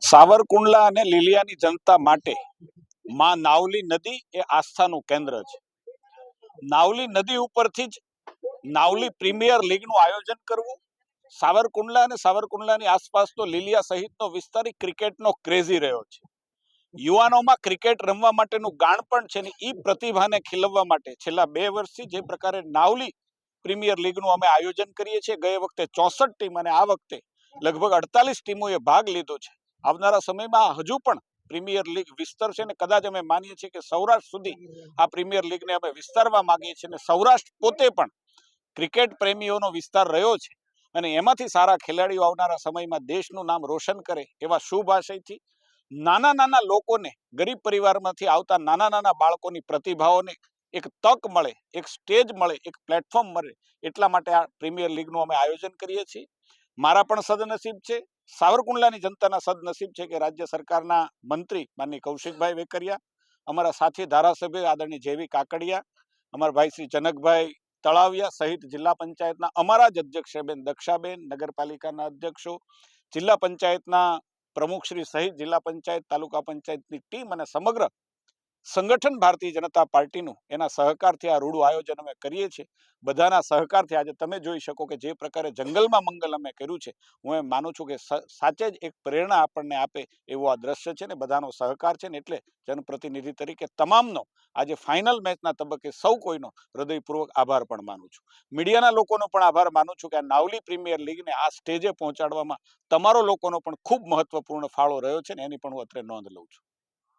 સાવરકુંડલા અને લીલિયાની જનતા માટે માં નાવલી નદી એ આસ્થાનું કેન્દ્ર છે. નાવલી નદી ઉપરથી જ નાવલી પ્રીમિયર લીગનું આયોજન કરવું, સાવરકુંડલા અને સાવરકુંડલાની આસપાસનો લીલિયા સહિતનો વિસ્તાર ક્રિકેટનો ક્રેઝી રહ્યો છે. યુવાનોમાં ક્રિકેટ રમવા માટેનું ગાણ પણ છે ને એ પ્રતિભાને ખીલવવા માટે છેલ્લા 2 વર્ષથી જે પ્રકારે નાવલી પ્રીમિયર લીગનું અમે આયોજન કરીએ છીએ, ગયે વખતે 64 ટીમ અને આ વખતે લગભગ 48 ટીમોએ ભાગ લીધો છે. આવનારા સમયમાં હજુ પણ પ્રીમિયર લીગ વિસ્તરશે ને કદાચ અમે માનીએ છીએ કે સૌરાષ્ટ્ર સુધી આ પ્રીમિયર લીગને અમે વિસ્તારવા માંગીએ છીએ અને સૌરાષ્ટ્ર પોતે પણ ક્રિકેટ પ્રેમીઓનો વિસ્તાર રહ્યો છે અને એમાંથી સારા ખેલાડીઓ આવનારા સમયમાં દેશનું નામ રોશન કરે એવા શુભ આશયથી નાના નાના લોકોને, ગરીબ પરિવારમાંથી આવતા નાના નાના બાળકોની પ્રતિભાઓને એક તક મળે, એક સ્ટેજ મળે, એક પ્લેટફોર્મ મળે, એટલા માટે આ પ્રીમિયર લીગનું અમે આયોજન કરીએ છીએ. મારા પણ સદનસીબ છે, સાવરકુંડલાની જનતાના સદનસીબ છે કે રાજ્ય સરકારના મંત્રી માનનીય કૌશિકભાઈ વેકરિયા, અમારા સાથી ધારાસભ્ય આદરણીય જેવી કાકડિયા, અમારા ભાઈ શ્રી જનકભાઈ તળાવિયા સહિત જિલ્લા પંચાયતના અમારા જ અધ્યક્ષ બેન દક્ષાબેન, નગરપાલિકાના અધ્યક્ષો, જિલ્લા પંચાયતના પ્રમુખશ્રી સહિત જિલ્લા પંચાયત, તાલુકા પંચાયતની ટીમ અને સમગ્ર સંગઠન ભારતીય જનતા પાર્ટીનું એના સહકારથી આ રૂડું આયોજન અમે કરીએ છીએ. બધાના સહકારથી આજે તમે જોઈ શકો કે જે પ્રકારે જંગલમાં મંગલ અમે કર્યું છે, હું એમ માનું છું કે સાચે જ એક પ્રેરણા આપણને આપે એવું આ દ્રશ્ય છે ને બધાનો સહકાર છે ને એટલે જનપ્રતિનિધિ તરીકે તમામનો આજે ફાઇનલ મેચના તબક્કે સૌ કોઈનો હૃદયપૂર્વક આભાર પણ માનું છું. મીડિયાના લોકોનો પણ આભાર માનું છું કે આ નાવલી પ્રીમિયર લીગને આ સ્ટેજે પહોંચાડવામાં તમારો લોકોનો પણ ખૂબ મહત્વપૂર્ણ ફાળો રહ્યો છે ને એની પણ હું અત્રે નોંધ લઉં છું.